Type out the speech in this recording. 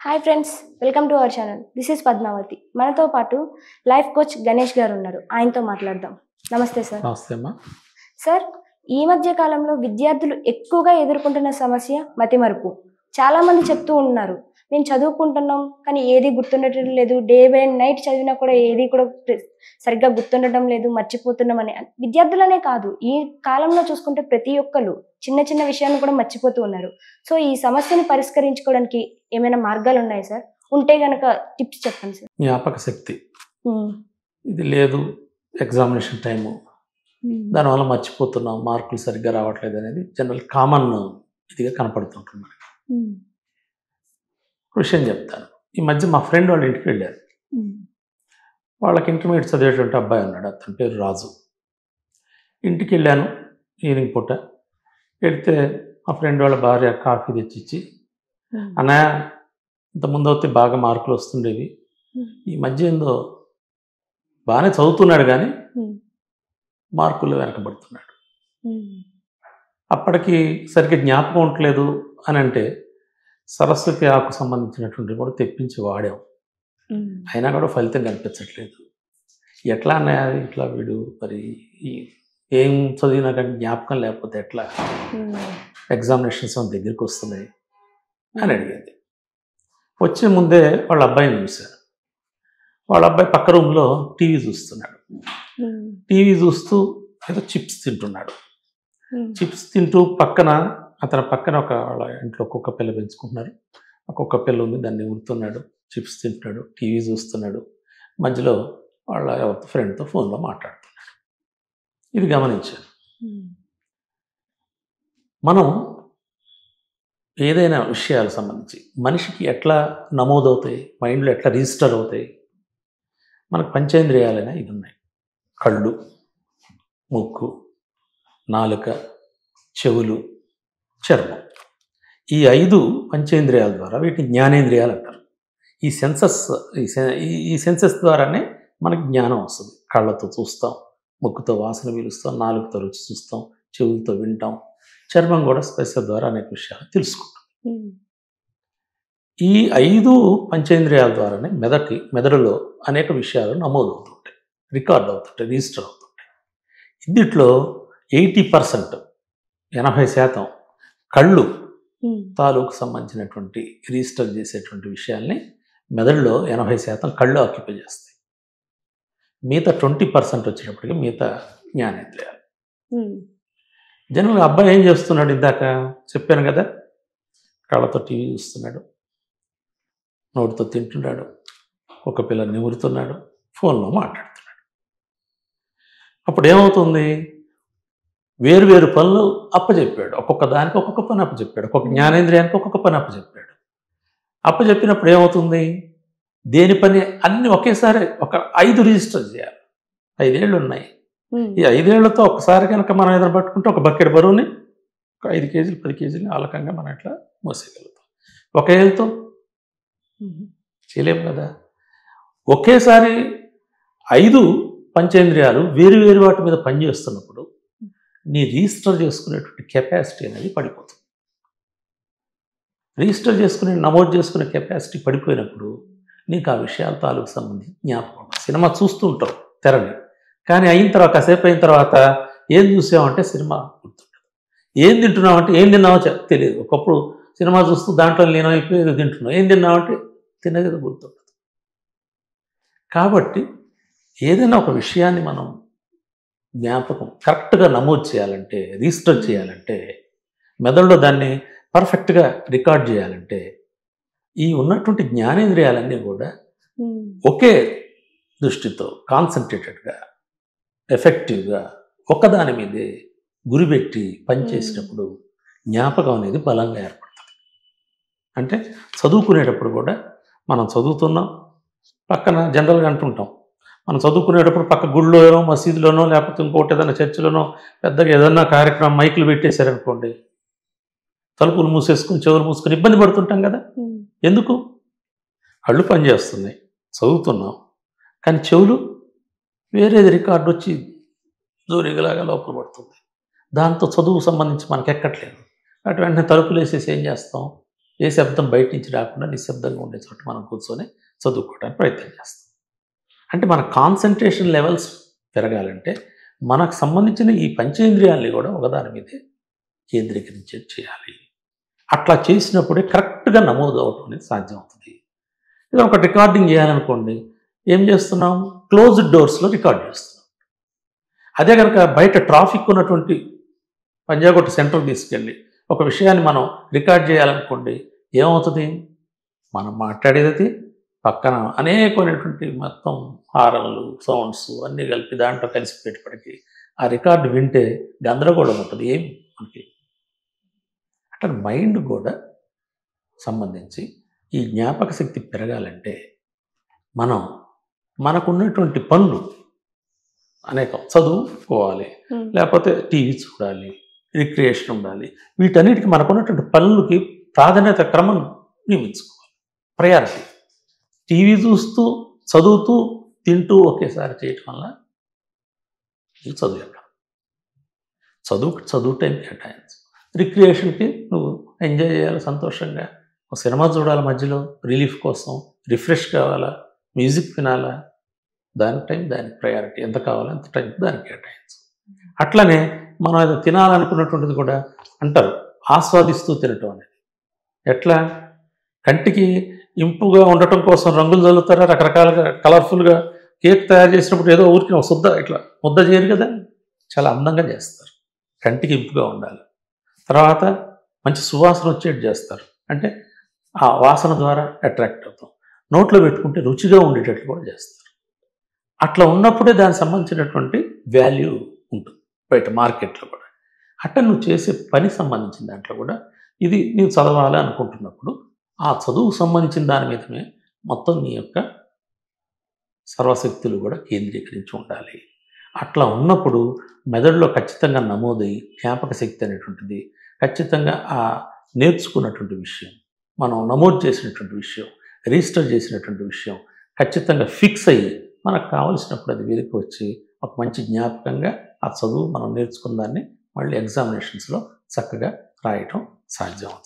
Hi friends, welcome to our channel. This is Padmavathi. మనతో పాటు life coach Ganesh గారు ఉన్నారు. ఆయనతో మాట్లాడదాం. నమస్తే సార్. నమస్తే అమ్మా. సార్, ఈ మధ్య కాలంలో విద్యార్థులు ఎక్కువగా ఎదుర్కొంటున్న సమస్య మతిమరుపు. చాలా మంది చెప్తూ ఉన్నారు, మేము చదువుకుంటున్నాం కానీ ఏది గుర్తుండటం లేదు, డే బై నైట్ చదివినా కూడా ఏది కూడా సరిగ్గా గుర్తుండటం లేదు, మర్చిపోతున్నాం అని. విద్యార్థులనే కాదు, ఈ కాలంలో చూసుకుంటే ప్రతి ఒక్కరు చిన్న చిన్న విషయాన్ని కూడా మర్చిపోతూ ఉన్నారు. సో ఈ సమస్యను పరిష్కరించుకోవడానికి ఏమైనా మార్గాలు ఉన్నాయి సార్? ఉంటే గనక టిప్స్ చెప్పండి సార్. జ్ఞాపక శక్తి ఇది లేదు, ఎగ్జామినేషన్ టైము, దానివల్ల మర్చిపోతున్నాం, మార్కులు సరిగ్గా రావట్లేదు అనేది జనరల్ కామన్ ఇదిగా కనపడుతుంటుంది మనకి. విషయం చెప్తాను. ఈ మధ్య మా ఫ్రెండ్ వాళ్ళ ఇంటికి వెళ్ళారు. వాళ్ళకి ఇంటర్మీడియట్ చదివేటువంటి అబ్బాయి ఉన్నాడు, అతని పేరు రాజు. ఇంటికి వెళ్ళాను ఈవినింగ్ పూట. వెళ్తే మా ఫ్రెండ్ వాళ్ళ భార్య కాఫీ తెచ్చిచ్చి, అన్నయ్య ఇంతకుముందు అయితే బాగా మార్కులు వస్తుండేవి, ఈ మధ్య ఏందో బాగానే చదువుతున్నాడు కానీ మార్కులు వెనకబడుతున్నాడు, అప్పటికి సరిగ్గా జ్ఞాపకం ఉండట్లేదు అని అంటే సరస్వతి ఆకు సంబంధించినటువంటి కూడా తెప్పించి వాడాం, అయినా కూడా ఫలితం కనిపించట్లేదు. ఎట్లా అన్నయ్య ఇట్లా వీడు మరి ఏం చదివినా కానీ జ్ఞాపకం లేకపోతే ఎట్లా, ఎగ్జామినేషన్స్ దగ్గరికి వస్తున్నాయి అని అడిగింది. వచ్చే ముందే వాళ్ళ అబ్బాయిని చూశారు. వాళ్ళ అబ్బాయి పక్క రూమ్లో టీవీ చూస్తున్నాడు. టీవీ చూస్తూ ఏదో చిప్స్ తింటున్నాడు. చిప్స్ తింటూ అతని పక్కన వాళ్ళ ఇంట్లో కుక్క పిల్ల పెంచుకుంటున్నారు. ఆ కుక్క పిల్ల ఉంది, దాన్ని ఉడుతున్నాడు, చిప్స్ తింటున్నాడు, టీవీ చూస్తున్నాడు. మధ్యలో వాళ్ళ ఫ్రెండ్తో ఫోన్లో మాట్లాడుతున్నాడు. ఇది గమనించాను. మనం ఏదైనా విషయాలకు సంబంధించి మనిషికి ఎట్లా నమోదవుతాయి, మైండ్లో ఎట్లా రిజిస్టర్ అవుతాయి, మనకు పంచేంద్రియాలైనా ఇది ఉన్నాయి. కళ్ళు, ముక్కు, నాలుక, చెవులు, చర్మం. ఈ 5 పంచేంద్రియాల ద్వారా వీటిని జ్ఞానేంద్రియాలు అంటారు. ఈ సెన్సెస్ ద్వారానే మనకు జ్ఞానం వస్తుంది. కళ్ళతో చూస్తాం, ముక్కుతో వాసన పీలుస్తాం, నాలుగుతో రుచి చూస్తాం, చెవులతో వింటాం, చర్మం కూడా స్పర్శ ద్వారా అనేక విషయాలు తెలుసుకుంటాం. ఈ 5 పంచేంద్రియాల ద్వారానే మెదడులో అనేక విషయాలు నమోదవుతుంటాయి, రికార్డ్ అవుతుంటాయి, రిజిస్టర్ అవుతుంటాయి. ఇందులో 80%, 80% కళ్ళు తాలూకు సంబంధించినటువంటి రిజిస్టర్ చేసేటువంటి విషయాల్ని మెదడులో 80% కళ్ళు ఆక్యుపై చేస్తాయి. మిగతా 20% వచ్చేటప్పటికి మిగతా జ్ఞానేంద్రియాలు. జనరల్గా అబ్బాయి ఏం చేస్తున్నాడు, ఇందాక చెప్పాను కదా, కళ్ళతో టీవీ చూస్తున్నాడు, నోటితో తింటున్నాడు, ఒక పిల్ల నిమురుతున్నాడు, ఫోన్లో మాట్లాడుతున్నాడు. అప్పుడు ఏమవుతుంది, వేరు పనులు అప్పచెప్పాడు. ఒక్కొక్క దానికి ఒక్కొక్క పని అప్పచెప్పాడు, ఒక్కొక్క జ్ఞానేంద్రియానికి ఒక్కొక్క పని అప్పచెప్పాడు. అప్పచెప్పినప్పుడు ఏమవుతుంది, దేని పని అన్ని ఒకేసారి ఒక 5 రిజిస్టర్ చేయాలి. 5 ఏళ్ళు ఉన్నాయి. ఈ 5 ఏళ్లతో ఒకసారి కనుక మనం ఏదైనా పట్టుకుంటే ఒక బకెట్ బరువుని ఒక 5 కేజీలు 10 కేజీలు ఆలకంగా మనం ఇట్లా మోసేయగలుగుతాం. ఒక ఏళ్ళతో చేయలేము కదా. ఒకేసారి 5 పంచేంద్రియాలు వేరు వాటి మీద పనిచేస్తున్నప్పుడు నీ రిజిస్టర్ చేసుకునేటువంటి కెపాసిటీ అనేది పడిపోతుంది. రిజిస్టర్ చేసుకుని నమోదు చేసుకునే కెపాసిటీ పడిపోయినప్పుడు నీకు ఆ విషయాల తాలూకు సంబంధించి జ్ఞాపకం. సినిమా చూస్తూ ఉంటావు తెరని, కానీ కాసేపు అయిన తర్వాత ఏం చూసావంటే సినిమా గుర్తుంటుంది, ఏం తింటున్నావంటే ఏం తిన్నావో తెలియదు. ఒకప్పుడు సినిమా చూస్తూ దాంట్లో లీనమైపోయి ఏదో తింటున్నావు, ఏం తిన్నావంటే తినేది గుర్తుంటుంది. కాబట్టి ఏదైనా ఒక విషయాన్ని మనం జ్ఞాపకం కరెక్ట్గా నమోదు చేయాలంటే, రిజిస్టర్ చేయాలంటే, మెదడులో దాన్ని పర్ఫెక్ట్గా రికార్డ్ చేయాలంటే ఈ ఉన్నటువంటి జ్ఞానేంద్రియాలన్నీ కూడా ఒకే దృష్టితో కాన్సన్ట్రేటెడ్గా ఎఫెక్టివ్గా ఒకదాని మీదే గురిపెట్టి పనిచేసినప్పుడు జ్ఞాపకం అనేది బలంగా ఏర్పడుతుంది. అంటే చదువుకునేటప్పుడు కూడా మనం చదువుతున్నాం, పక్కన జనరల్గా అంటుంటాం, మనం చదువుకునేటప్పుడు పక్క గుళ్ళోనో మసీదులోనో లేకపోతే ఇంకోటి ఏదైనా చర్చిలోనో పెద్దగా ఏదన్నా కార్యక్రమం మైకులు పెట్టేశారనుకోండి, తలుపులు మూసేసుకుని చెవులు మూసుకొని ఇబ్బంది పడుతుంటాం కదా. ఎందుకు? కళ్ళు పనిచేస్తున్నాయి, చదువుతున్నాం, కానీ చెవులు వేరేది రికార్డు వచ్చి దూరిగలాగా లోపల పడుతుంది. దాంతో చదువు సంబంధించి మనకి ఎక్కట్లేదు. అటు వెంటనే తలుపులు వేసేసి ఏం చేస్తాం, ఏ శబ్దం బయట నుంచి రాకుండా నిశ్శబ్దంగా ఉండే చోట మనం కూర్చొని చదువుకోవడానికి ప్రయత్నం చేస్తాం. అంటే మన కాన్సన్ట్రేషన్ లెవెల్స్ పెరగాలంటే మనకు సంబంధించిన ఈ పంచేంద్రియాల్ని కూడా ఒకదాని మీదే కేంద్రీకరించే చేయాలి. అట్లా చేసినప్పుడే కరెక్ట్గా నమోదు అవటం అనేది సాధ్యం అవుతుంది. ఇది ఒక రికార్డింగ్ చేయాలనుకోండి, ఏం చేస్తున్నాం, క్లోజ్డ్ డోర్స్లో రికార్డ్ చేస్తున్నాం. అదే కనుక బయట ట్రాఫిక్ ఉన్నటువంటి పంజాగుట్ట సెంటర్ తీసుకెళ్ళి ఒక విషయాన్ని మనం రికార్డ్ చేయాలనుకోండి, ఏమవుతుంది, మనం మాట్లాడేది పక్కన అనేకమైనటువంటి మొత్తం హారన్లు సౌండ్స్ అన్నీ కలిపి దాంట్లో కలిసిపెట్టేప్పటికీ ఆ రికార్డు వింటే గందరగోళం ఉంటుంది. ఏమి మనకి అట్లా మైండ్ కూడా సంబంధించి ఈ జ్ఞాపక శక్తి పెరగాలంటే మనం మనకున్నటువంటి పనులు అనేకం, చదువుకోవాలి, లేకపోతే టీవీ చూడాలి, రిక్రియేషన్ ఉండాలి, వీటన్నిటికీ మనకున్నటువంటి పనులకి ప్రాధాన్యత క్రమం నియమించుకోవాలి. ప్రయారిటీ టీవీ చూస్తూ చదువుతూ తింటూ ఒకేసారి చేయటం వల్ల ఈ చదువు ఎక్కడ, చదువు టైం కేటాయించు. రిక్రియేషన్కి నువ్వు ఎంజాయ్ చేయాలి, సంతోషంగా ఒక సినిమా చూడాలి, మధ్యలో రిలీఫ్ కోసం రిఫ్రెష్ కావాలా, మ్యూజిక్ వినాలా, దాని టైం దానికి ప్రయారిటీ, ఎంత కావాలో అంత టైం దానికి కేటాయించు. అట్లనే మనం ఏదో తినాలనుకున్నటువంటిది కూడా అంటారు ఆస్వాదిస్తూ తినటం అనేది. ఎట్లా, కంటికి ఇంపుగా ఉండటం కోసం రంగులు చల్లుతారా, రకరకాలుగా కలర్ఫుల్గా కేక్ తయారు చేసినప్పుడు ఏదో ఊరికి ఒక శుద్ధ ఇట్లా ముద్ద చేయరు కదా, చాలా అందంగా చేస్తారు, కంటికి ఇంపుగా ఉండాలి. తర్వాత మంచి సువాసన వచ్చేట్టు చేస్తారు, అంటే ఆ వాసన ద్వారా అట్రాక్ట్ అవుతాం. నోట్లో పెట్టుకుంటే రుచిగా ఉండేటట్లు కూడా చేస్తారు. అట్లా ఉన్నప్పుడే దానికి సంబంధించినటువంటి వాల్యూ ఉంటుంది బయట మార్కెట్లో కూడా. అట్లా నువ్వు చేసే పని సంబంధించిన దాంట్లో కూడా ఇది నీవు చదవాలి అనుకుంటున్నప్పుడు ఆ చదువుకు సంబంధించిన దాని మీదనే మొత్తం నీ యొక్క సర్వశక్తులు కూడా కేంద్రీకరించి ఉండాలి. అట్లా ఉన్నప్పుడు మెదడులో ఖచ్చితంగా నమోదై జ్ఞాపక శక్తి అనేటువంటిది ఖచ్చితంగా ఆ నేర్చుకున్నటువంటి విషయం, మనం నమోదు చేసినటువంటి విషయం, రిజిస్టర్ చేసినటువంటి విషయం ఖచ్చితంగా ఫిక్స్ అయ్యి మనకు కావలసినప్పుడు అది వెలికి వచ్చి ఒక మంచి జ్ఞాపకంగా ఆ చదువు మనం నేర్చుకున్న దాన్ని మళ్ళీ ఎగ్జామినేషన్స్లో చక్కగా రాయటం సాధ్యం అవుతుంది.